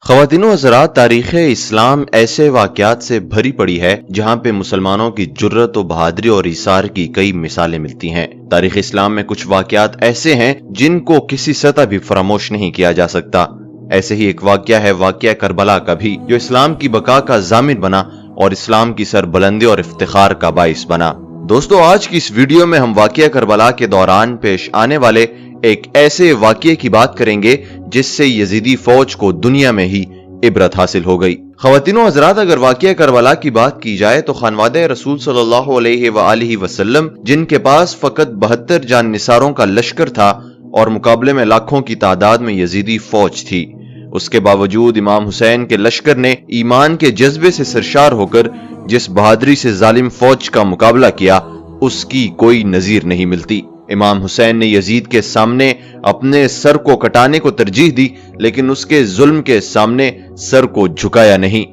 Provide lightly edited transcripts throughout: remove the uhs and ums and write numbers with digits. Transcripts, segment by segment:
خواتین و حضرات، تاریخ اسلام ایسے واقعات سے بھری پڑی ہے جہاں پہ مسلمانوں کی جرت و بہادری اور ایثار کی کئی مثالیں ملتی ہیں۔ تاریخ اسلام میں کچھ واقعات ایسے ہیں جن کو کسی سطح بھی فراموش نہیں کیا جا سکتا۔ ایسے ہی ایک واقعہ ہے واقعہ کربلا کا بھی، جو اسلام کی بقا کا ضامن بنا اور اسلام کی سربلندی اور افتخار کا باعث بنا۔ دوستو، آج کی اس ویڈیو میں ہم واقعہ کربلا کے دوران پیش آنے والے ایک ایسے واقعے کی بات کریں گے جس سے یزیدی فوج کو دنیا میں ہی عبرت حاصل ہو گئی۔ خواتین و حضرات، اگر واقعہ کربلا کی بات کی جائے تو خانوادہ رسول صلی اللہ علیہ وآلہ وسلم، جن کے پاس فقط 72 جان نثاروں کا لشکر تھا اور مقابلے میں لاکھوں کی تعداد میں یزیدی فوج تھی، اس کے باوجود امام حسین کے لشکر نے ایمان کے جذبے سے سرشار ہو کر جس بہادری سے ظالم فوج کا مقابلہ کیا، اس کی کوئی نظیر نہیں ملتی۔ امام حسین نے یزید کے سامنے اپنے سر کو کٹانے کو ترجیح دی، لیکن اس کے ظلم کے سامنے سر کو جھکایا نہیں،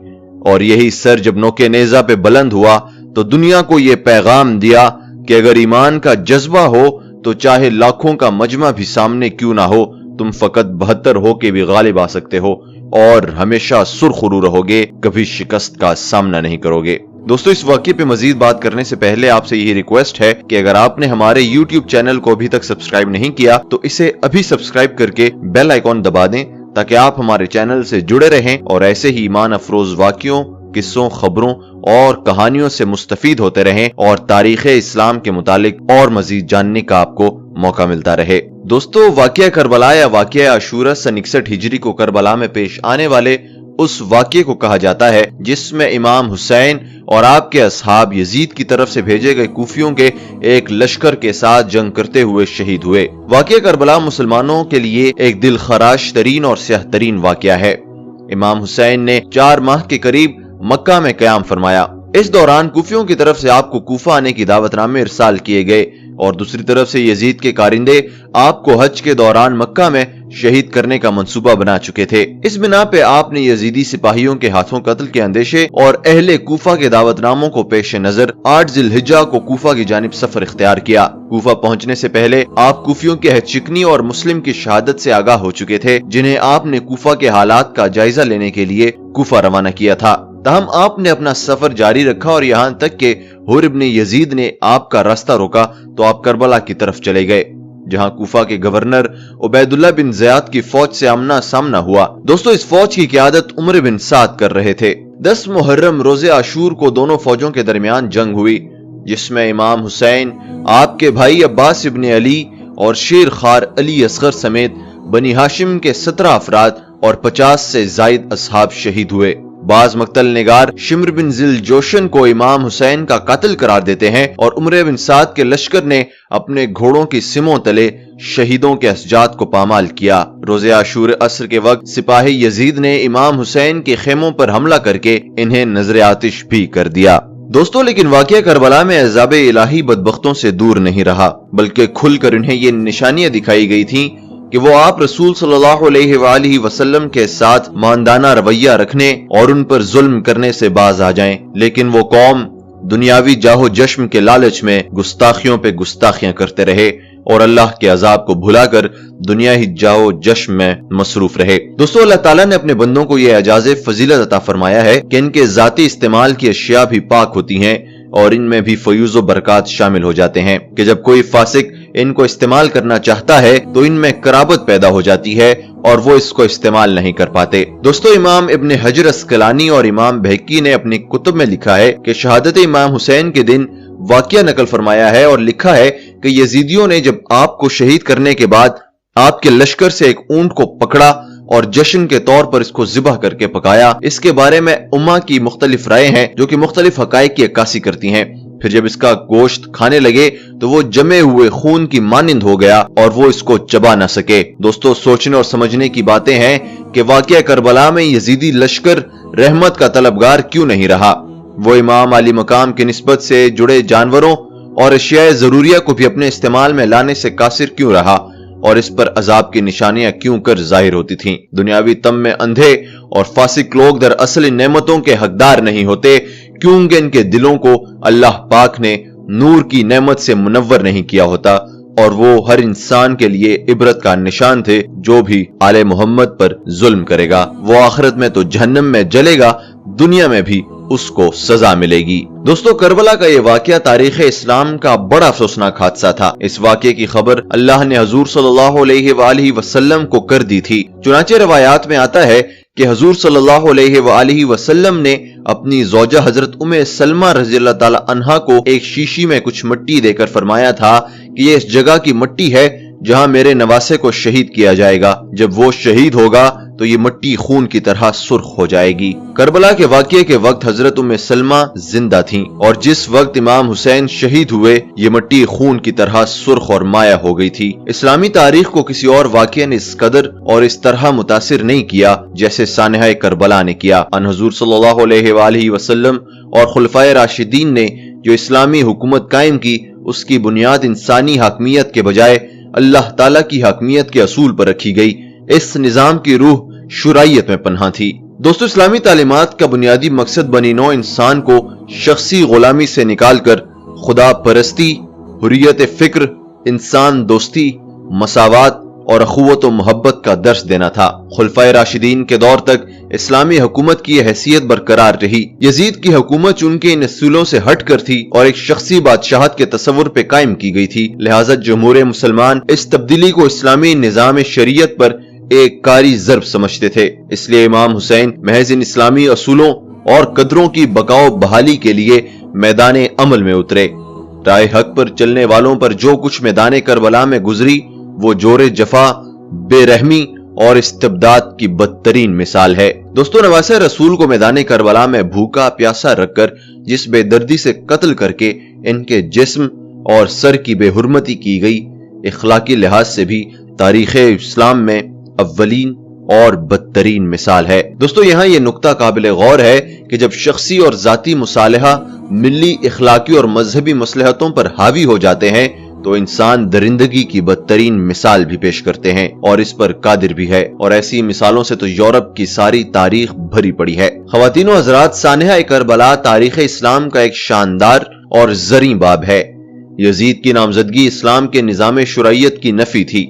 اور یہی سر جب نوکے نیزہ پہ بلند ہوا تو دنیا کو یہ پیغام دیا کہ اگر ایمان کا جذبہ ہو تو چاہے لاکھوں کا مجمع بھی سامنے کیوں نہ ہو، تم فقط 72 ہو کے بھی غالب آ سکتے ہو اور ہمیشہ سرخرو رہو گے، کبھی شکست کا سامنا نہیں کرو گے۔ دوستو، اس واقعے پہ مزید بات کرنے سے پہلے آپ سے یہی ریکویسٹ ہے کہ اگر آپ نے ہمارے YouTube چینل کو ابھی تک سبسکرائب نہیں کیا تو اسے ابھی سبسکرائب کر کے بیل آئیکن دبا دیں تاکہ آپ ہمارے چینل سے جڑے رہیں اور ایسے ہی ایمان افروز واقعوں، قصوں، خبروں اور کہانیوں سے مستفید ہوتے رہیں اور تاریخ اسلام کے متعلق اور مزید جاننے کا آپ کو موقع ملتا رہے۔ دوستو، واقعہ کربلا یا واقعہ عاشورہ سن 61 ہجری کو کربلا میں پیش آنے والے اس واقعے کو کہا جاتا ہے جس میں امام حسین اور آپ کے اصحاب یزید کی طرف سے بھیجے گئے کوفیوں کے ایک لشکر کے ساتھ جنگ کرتے ہوئے شہید ہوئے۔ واقعہ کربلا مسلمانوں کے لیے ایک دل خراش ترین اور سیاہ ترین واقعہ ہے۔ امام حسین نے 4 ماہ کے قریب مکہ میں قیام فرمایا۔ اس دوران کوفیوں کی طرف سے آپ کو کوفہ آنے کی دعوت نامے ارسال کیے گئے اور دوسری طرف سے یزید کے کارندے آپ کو حج کے دوران مکہ میں شہید کرنے کا منصوبہ بنا چکے تھے۔ اس بنا پہ آپ نے یزیدی سپاہیوں کے ہاتھوں قتل کے اندیشے اور اہل کوفہ کے دعوت ناموں کو پیش نظر 8 ذی الحجہ کو کوفہ کی جانب سفر اختیار کیا۔ کوفہ پہنچنے سے پہلے آپ کوفیوں کی عہد شکنی اور مسلم کی شہادت سے آگاہ ہو چکے تھے، جنہیں آپ نے کوفہ کے حالات کا جائزہ لینے کے لیے کوفہ روانہ کیا تھا۔ تاہم آپ نے اپنا سفر جاری رکھا اور یہاں تک کہ حر ابن یزید نے آپ کا راستہ روکا تو آپ کربلا کی طرف چلے گئے، جہاں کوفہ کے گورنر عبید اللہ بن زیاد کی فوج سے آمنا سامنا ہوا۔ دوستو، اس فوج کی قیادت عمر بن سعد کر رہے تھے۔ 10 محرم روز عاشور کو دونوں فوجوں کے درمیان جنگ ہوئی، جس میں امام حسین، آپ کے بھائی عباس ابن علی اور شیر خوار علی اصغر سمیت بنی ہاشم کے 17 افراد اور 50 سے زائد اصحاب شہید ہوئے۔ بعض مقتل نگار شمر بن ذل جوشن کو امام حسین کا قاتل قرار دیتے ہیں اور عمر بن سعد کے لشکر نے اپنے گھوڑوں کی سموں تلے شہیدوں کے اسجاد کو پامال کیا۔ روز عاشور عصر کے وقت سپاہی یزید نے امام حسین کے خیموں پر حملہ کر کے انہیں نظر آتش بھی کر دیا۔ دوستو، لیکن واقعہ کربلا میں عذاب الہی بدبختوں سے دور نہیں رہا، بلکہ کھل کر انہیں یہ نشانیاں دکھائی گئی تھیں کہ وہ آپ رسول صلی اللہ علیہ وآلہ وسلم کے ساتھ ماندانہ رویہ رکھنے اور ان پر ظلم کرنے سے باز آ جائیں، لیکن وہ قوم دنیاوی جاہ و جشم کے لالچ میں گستاخیوں پہ گستاخیاں کرتے رہے اور اللہ کے عذاب کو بھلا کر دنیاوی جاہ و جشم میں مصروف رہے۔ دوستو، اللہ تعالیٰ نے اپنے بندوں کو یہ اعزاز فضیلت عطا فرمایا ہے کہ ان کے ذاتی استعمال کی اشیاء بھی پاک ہوتی ہیں اور ان میں بھی فیوز و برکات شامل ہو جاتے ہیں کہ جب کوئی فاسق ان کو استعمال کرنا چاہتا ہے تو ان میں قرابت پیدا ہو جاتی ہے اور وہ اس کو استعمال نہیں کر پاتے۔ دوستو، امام ابن حجر عسقلانی اور امام بہقی نے اپنی کتب میں لکھا ہے کہ شہادت امام حسین کے دن واقعہ نقل فرمایا ہے اور لکھا ہے کہ یزیدیوں نے جب آپ کو شہید کرنے کے بعد آپ کے لشکر سے ایک اونٹ کو پکڑا اور جشن کے طور پر اس کو ذبح کر کے پکایا۔ اس کے بارے میں امہ کی مختلف رائے ہیں جو کہ مختلف حقائق کی عکاسی کرتی ہیں۔ پھر جب اس کا گوشت کھانے لگے تو وہ جمے ہوئے خون کی مانند ہو گیا اور وہ اس کو چبا نہ سکے۔ دوستو، سوچنے اور سمجھنے کی باتیں ہیں کہ واقعہ کربلا میں یزیدی لشکر رحمت کا طلبگار کیوں نہیں رہا؟ وہ امام علی مقام کی نسبت سے جڑے جانوروں اور اشیاء ضروریہ کو بھی اپنے استعمال میں لانے سے قاصر کیوں رہا اور اس پر عذاب کی نشانیاں کیوں کر ظاہر ہوتی تھیں؟ دنیاوی تم میں اندھے اور فاسق لوگ در اصل نعمتوں کے حقدار نہیں ہوتے کیونکہ ان کے دلوں کو اللہ پاک نے نور کی نعمت سے منور نہیں کیا ہوتا اور وہ ہر انسان کے لیے عبرت کا نشان تھے۔ جو بھی آل محمد پر ظلم کرے گا وہ آخرت میں تو جہنم میں جلے گا، دنیا میں بھی اس کو سزا ملے گی۔ دوستو، کربلا کا یہ واقعہ تاریخ اسلام کا بڑا افسوسناک حادثہ تھا۔ اس واقعے کی خبر اللہ نے حضور صلی اللہ علیہ وآلہ وسلم کو کر دی تھی۔ چنانچہ روایات میں آتا ہے کہ حضور صلی اللہ علیہ وآلہ وسلم نے اپنی زوجہ حضرت ام سلمہ رضی اللہ تعالی عنہا کو ایک شیشی میں کچھ مٹی دے کر فرمایا تھا کہ یہ اس جگہ کی مٹی ہے جہاں میرے نواسے کو شہید کیا جائے گا، جب وہ شہید ہوگا تو یہ مٹی خون کی طرح سرخ ہو جائے گی۔ کربلا کے واقعے کے وقت حضرت ام سلمہ زندہ تھیں اور جس وقت امام حسین شہید ہوئے یہ مٹی خون کی طرح سرخ اور مائع ہو گئی تھی۔ اسلامی تاریخ کو کسی اور واقعے نے اس قدر اور اس طرح متاثر نہیں کیا جیسے سانحہ کربلا نے کیا۔ ان حضور صلی اللہ علیہ وآلہ وسلم اور خلفائے راشدین نے جو اسلامی حکومت قائم کی، اس کی بنیاد انسانی حاکمیت کے بجائے اللہ تعالیٰ کی حاکمیت کے اصول پر رکھی گئی۔ اس نظام کی روح شرعیت میں پنہاں تھی۔ دوستو، اسلامی تعلیمات کا بنیادی مقصد بنی نوع انسان کو شخصی غلامی سے نکال کر خدا پرستی، حریت فکر، انسان دوستی، مساوات اور اخوت و محبت کا درس دینا تھا۔ خلفائے راشدین کے دور تک اسلامی حکومت کی یہ حیثیت برقرار رہی۔ یزید کی حکومت چونکہ ان اصولوں سے ہٹ کر تھی اور ایک شخصی بادشاہت کے تصور پہ قائم کی گئی تھی، لہٰذا جمہور مسلمان اس تبدیلی کو اسلامی نظام شریعت پر ایک کاری ضرب سمجھتے تھے۔ اس لیے امام حسین محض ان اسلامی اصولوں اور قدروں کی بقا و بحالی کے لیے میدان عمل میں اترے۔ رائے حق پر چلنے والوں پر جو کچھ میدان کربلا میں گزری وہ جور جفا، بے رحمی اور استبداد کی بدترین مثال ہے۔ دوستو، نواسہ رسول کو میدان کربلا میں بھوکا پیاسا رکھ کر جس بے دردی سے قتل کر کے ان کے جسم اور سر کی بے حرمتی کی گئی، اخلاقی لحاظ سے بھی تاریخ اسلام میں اولین اور بدترین مثال ہے۔ دوستو، یہاں یہ نقطہ قابل غور ہے کہ جب شخصی اور ذاتی مصالحہ ملی، اخلاقی اور مذہبی مصلحتوں پر حاوی ہو جاتے ہیں تو انسان درندگی کی بدترین مثال بھی پیش کرتے ہیں اور اس پر قادر بھی ہے، اور ایسی مثالوں سے تو یورپ کی ساری تاریخ بھری پڑی ہے۔ خواتین و حضرات، سانحہ کربلا تاریخ اسلام کا ایک شاندار اور زرعی باب ہے۔ یزید کی نامزدگی اسلام کے نظام شرعیت کی نفی تھی،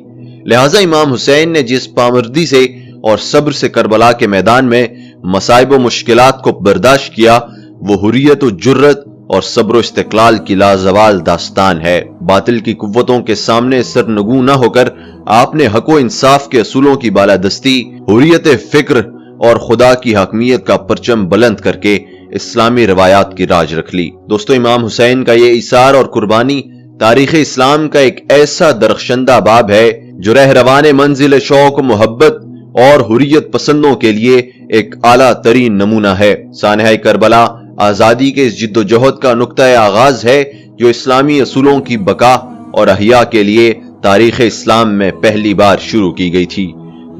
لہٰذا امام حسین نے جس پامردی سے اور صبر سے کربلا کے میدان میں مصائب و مشکلات کو برداشت کیا، وہ حریت و جرت اور صبر و استقلال کی لازوال داستان ہے۔ باطل کی قوتوں کے سامنے سرنگوں نہ ہو کر آپ نے حق و انصاف کے اصولوں کی بالادستی، حریت فکر اور خدا کی حاکمیت کا پرچم بلند کر کے اسلامی روایات کی راج رکھ لی۔ دوستو، امام حسین کا یہ ایثار اور قربانی تاریخ اسلام کا ایک ایسا درخشندہ باب ہے جو رہروان منزل شوق، محبت اور حریت پسندوں کے لیے ایک اعلیٰ ترین نمونہ ہے۔ سانحہ کربلا آزادی کے اس جد و جہد کا نقطہ آغاز ہے جو اسلامی اصولوں کی بقا اور احیاء کے لیے تاریخ اسلام میں پہلی بار شروع کی گئی تھی۔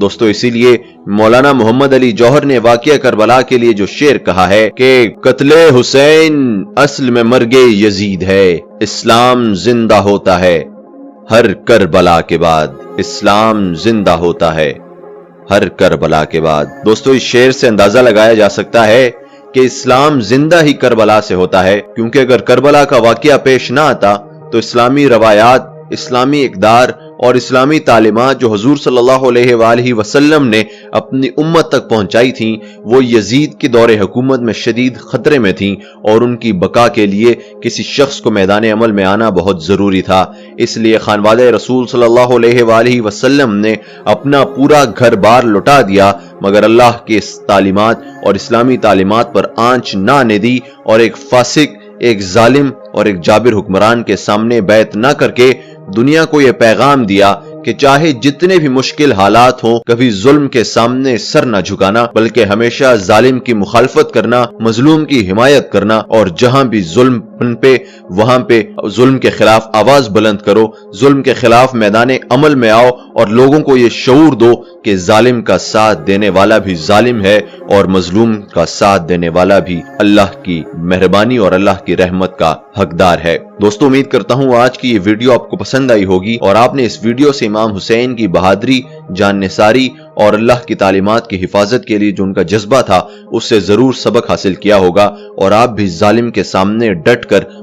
دوستو، اسی لیے مولانا محمد علی جوہر نے واقعہ کربلا کے لیے جو شعر کہا ہے کہ قتل حسین اصل میں مرگ یزید ہے، اسلام زندہ ہوتا ہے ہر کربلا کے بعد، اسلام زندہ ہوتا ہے ہر کربلا کے بعد۔ دوستو، اس شعر سے اندازہ لگایا جا سکتا ہے کہ اسلام زندہ ہی کربلا سے ہوتا ہے، کیونکہ اگر کربلا کا واقعہ پیش نہ آتا تو اسلامی روایات، اسلامی اقدار اور اسلامی تعلیمات جو حضور صلی اللہ علیہ وآلہ وسلم نے اپنی امت تک پہنچائی تھیں، وہ یزید کے دور حکومت میں شدید خطرے میں تھیں اور ان کی بقا کے لیے کسی شخص کو میدان عمل میں آنا بہت ضروری تھا۔ اس لیے خانوادہ رسول صلی اللہ علیہ وآلہ وسلم نے اپنا پورا گھر بار لٹا دیا، مگر اللہ کے تعلیمات اور اسلامی تعلیمات پر آنچ نہ آنے دی اور ایک فاسق، ایک ظالم اور ایک جابر حکمران کے سامنے بیعت نہ کر کے دنیا کو یہ پیغام دیا کہ چاہے جتنے بھی مشکل حالات ہوں، کبھی ظلم کے سامنے سر نہ جھکانا، بلکہ ہمیشہ ظالم کی مخالفت کرنا، مظلوم کی حمایت کرنا، اور جہاں بھی ظلم پہ وہاں پہ ظلم کے خلاف آواز بلند کرو، ظلم کے خلاف میدان عمل میں آؤ اور لوگوں کو یہ شعور دو کہ ظالم کا ساتھ دینے والا بھی ظالم ہے اور مظلوم کا ساتھ دینے والا بھی اللہ کی مہربانی اور اللہ کی رحمت کا حقدار ہے۔ دوستو، امید کرتا ہوں آج کی یہ ویڈیو آپ کو پسند آئی ہوگی اور آپ نے اس ویڈیو سے امام حسین کی بہادری، جان نثاری اور اللہ کی تعلیمات کی حفاظت کے لیے جو ان کا جذبہ تھا اس سے ضرور سبق حاصل کیا ہوگا، اور آپ بھی ظالم کے سامنے ڈٹ کر